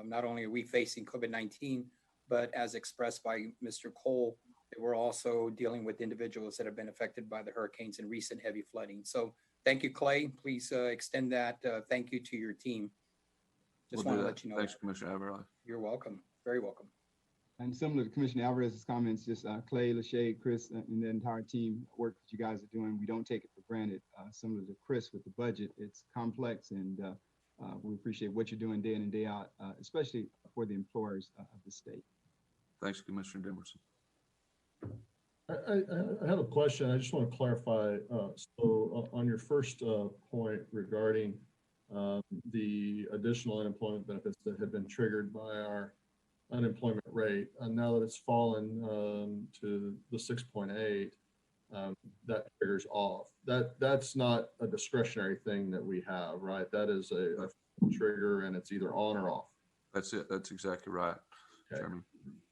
Not only are we facing COVID-19, but as expressed by Mr. Cole, we're also dealing with individuals that have been affected by the hurricanes and recent heavy flooding. So thank you, Clay. Please extend that thank you to your team. Just want to let you know. Thanks, Commissioner Alvarez. You're welcome. Very welcome. And similar to Commissioner Alvarez's comments, just Clay, Lachey, Chris, and the entire team work that you guys are doing. We don't take it for granted. Similar to Chris with the budget, it's complex, and we appreciate what you're doing day in and day out, especially for the employers of the state. Thanks, Commissioner Demerson. I have a question. I just want to clarify. So on your first point regarding the additional unemployment benefits that have been triggered by our unemployment rate, now that it's fallen to the 6.8, that triggers off. That's not a discretionary thing that we have, right? That is a trigger, and it's either on or off. That's it. That's exactly right, Okay. Chairman.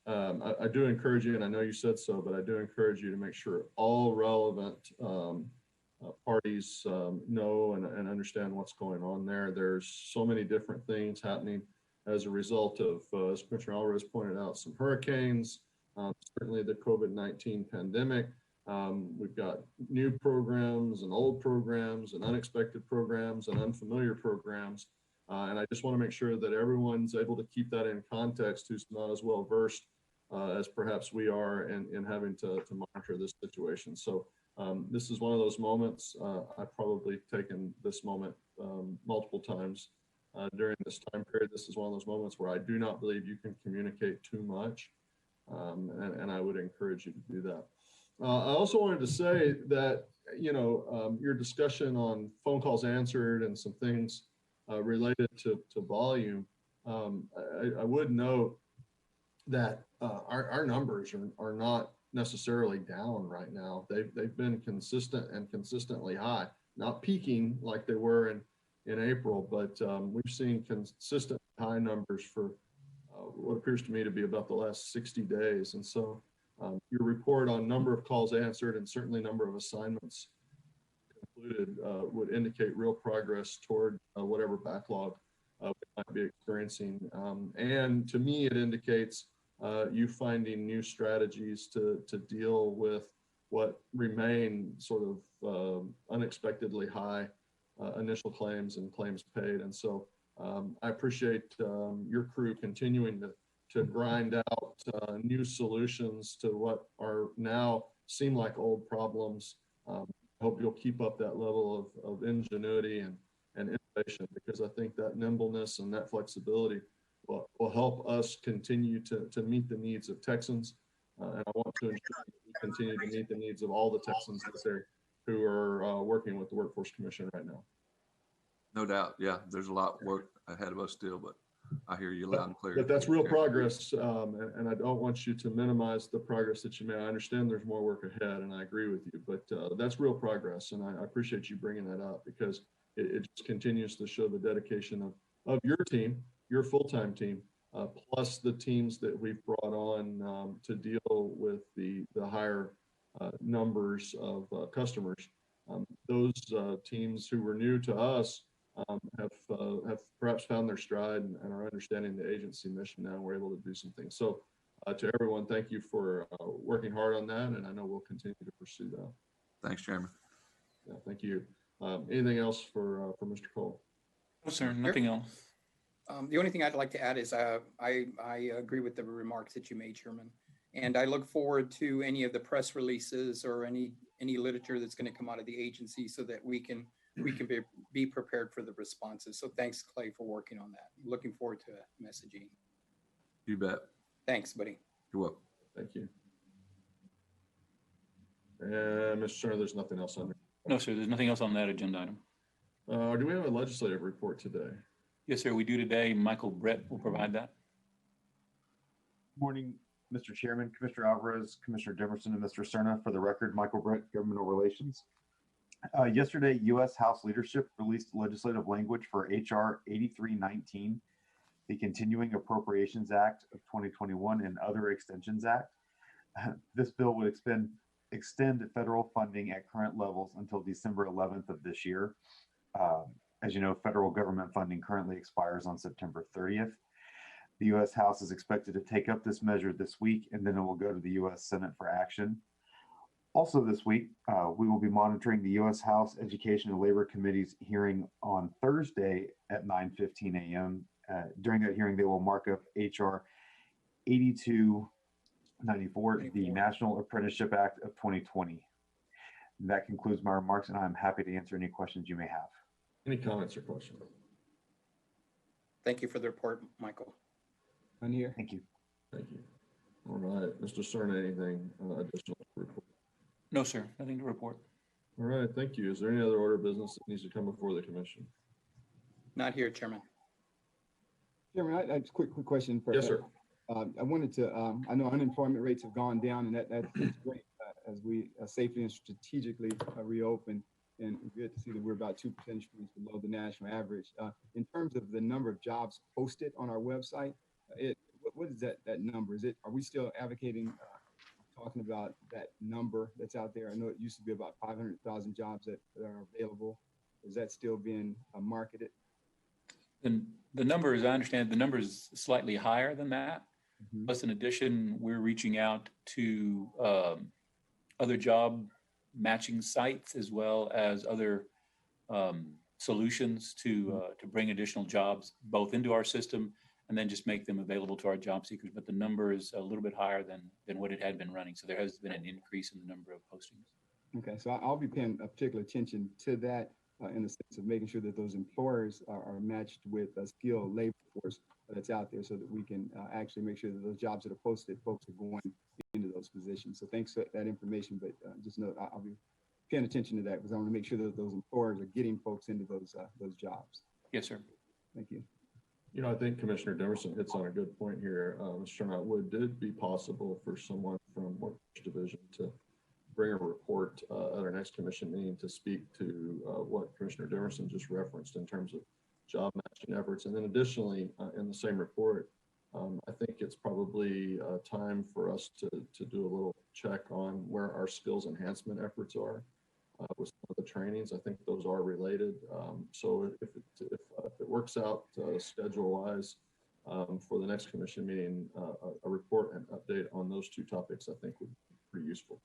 I do encourage you, and I know you said so, but I do encourage you to make sure all relevant parties know and understand what's going on there. There's so many different things happening as a result of, as Commissioner Alvarez pointed out, some hurricanes, certainly the COVID-19 pandemic. We've got new programs and old programs and unexpected programs and unfamiliar programs. And I just want to make sure that everyone's able to keep that in context who's not as well versed as perhaps we are in having to monitor this situation. So this is one of those moments. I've probably taken this moment multiple times during this time period. This is one of those moments where I do not believe you can communicate too much. And I would encourage you to do that. I also wanted to say that, your discussion on phone calls answered and some things related to volume, I would note that our numbers are not necessarily down right now. They've been consistent and consistently high, not peaking like they were in April, but we've seen consistent high numbers for what appears to me to be about the last 60 days. And so your report on number of calls answered and certainly number of assignments concluded would indicate real progress toward whatever backlog we might be experiencing. And to me, it indicates you finding new strategies to deal with what remain sort of unexpectedly high initial claims and claims paid. And so I appreciate your crew continuing to grind out new solutions to what are now seem like old problems. I hope you'll keep up that level of ingenuity and innovation, because I think that nimbleness and that flexibility will help us continue to meet the needs of Texans. And I want to ensure that we continue to meet the needs of all the Texans out there who are working with the Workforce Commission right now. No doubt. Yeah, there's a lot of work ahead of us still, but I hear you loud and clear. But that's real progress, and I don't want you to minimize the progress that you made. I understand there's more work ahead, and I agree with you, but that's real progress, and I appreciate you bringing that up, because it just continues to show the dedication of your team, your full-time team, plus the teams that we've brought on to deal with the higher numbers of customers. Those teams who were new to us have perhaps found their stride and are understanding the agency mission now, and we're able to do some things. So to everyone, thank you for working hard on that, and I know we'll continue to pursue that. Thanks, Chairman. Yeah, thank you. Anything else for Mr. Cole? No, sir, nothing else. The only thing I'd like to add is I agree with the remarks that you made, Chairman. And I look forward to any of the press releases or any literature that's going to come out of the agency, so that we can be prepared for the responses. So thanks, Clay, for working on that. Looking forward to messaging. You bet. Thanks, buddy. You're welcome. Thank you. And Mr. Turner, there's nothing else on there. No, sir, there's nothing else on that agenda item. Do we have a legislative report today? Yes, sir, we do today. Michael Brett will provide that. Morning, Mr. Chairman, Commissioner Alvarez, Commissioner Demerson, and Mr. Cerna. For the record, Michael Brett, Governmental Relations. Yesterday, U.S. House leadership released legislative language for H.R. 8319, the Continuing Appropriations Act of 2021 and Other Extensions Act. This bill would extend federal funding at current levels until December 11th of this year. As you know, federal government funding currently expires on September 30th. The U.S. House is expected to take up this measure this week, and then it will go to the U.S. Senate for action. Also this week, we will be monitoring the U.S. House Education and Labor Committee's hearing on Thursday at 9:15 a.m. During that hearing, they will mark up H.R. 8294, the National Apprenticeship Act of 2020. That concludes my remarks, and I'm happy to answer any questions you may have. Any comments or questions? Thank you for the report, Michael. On here. Thank you. Thank you. All right, Mr. Cerna, anything additional to report? No, sir, nothing to report. All right, thank you. Is there any other order of business that needs to come before the commission? Not here, Chairman. Chairman, I have a quick question. Yes, sir. I wanted to, I know unemployment rates have gone down, and that's great as we safely and strategically reopen. And good to see that we're about 2 percentage points below the national average. In terms of the number of jobs posted on our website, what is that number? Are we still advocating, talking about that number that's out there? I know it used to be about 500,000 jobs that are available. Is that still being marketed? The number, as I understand, the number is slightly higher than that. Mm-hmm. Plus, in addition, we're reaching out to other job matching sites as well as other solutions to bring additional jobs both into our system and then just make them available to our job seekers. But the number is a little bit higher than what it had been running. So there has been an increase in the number of postings. Okay, so I'll be paying a particular attention to that in the sense of making sure that those employers are matched with a skilled labor force that's out there, so that we can actually make sure that those jobs that are posted, folks are going into those positions. So thanks for that information, but just know I'll be paying attention to that, because I want to make sure that those employers are getting folks into those jobs. Yes, sir. Thank you. You know, I think Commissioner Demerson hits on a good point here. Mr. Turner, would it be possible for someone from Workforce Division to bring a report at our next commission meeting to speak to what Commissioner Demerson just referenced in terms of job matching efforts? And then additionally, in the same report, I think it's probably time for us to do a little check on where our skills enhancement efforts are with some of the trainings. I think those are related. So if it works out schedule-wise for the next commission meeting, a report and update on those two topics, I think would be pretty useful.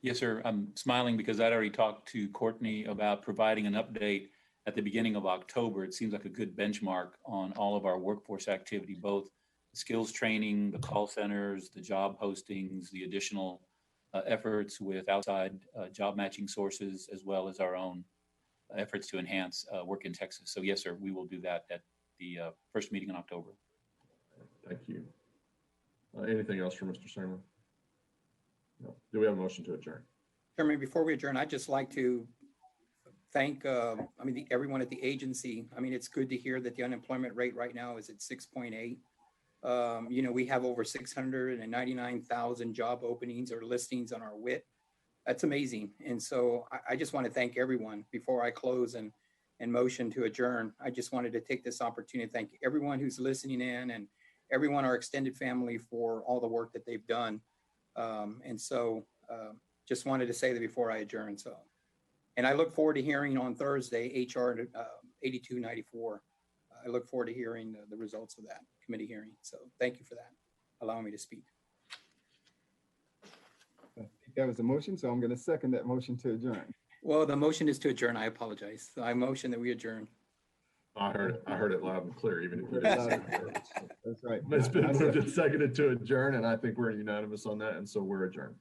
Yes, sir. I'm smiling because I'd already talked to Courtney about providing an update at the beginning of October. It seems like a good benchmark on all of our workforce activity, both skills training, the call centers, the job postings, the additional efforts with outside job matching sources, as well as our own efforts to enhance work in Texas. So yes, sir, we will do that at the first meeting in October. Thank you. Anything else for Mr. Serna? No. Do we have a motion to adjourn? Chairman, before we adjourn, I'd just like to thank, everyone at the agency. I mean, it's good to hear that the unemployment rate right now is at 6.8. We have over 699,000 job openings or listings on our WIT. That's amazing. And so I just want to thank everyone before I close and motion to adjourn. I just wanted to take this opportunity to thank everyone who's listening in and everyone, our extended family, for all the work that they've done. Just wanted to say that before I adjourn. And I look forward to hearing on Thursday, HR 8294. I look forward to hearing the results of that committee hearing. So thank you for that, allowing me to speak. I think that was a motion, so I'm going to second that motion to adjourn. Well, the motion is to adjourn. I apologize. I motion that we adjourn. I heard it loud and clear, even if you didn't say it. That's right. It's been moved and seconded to adjourn, and I think we're unanimous on that, and so we're adjourned.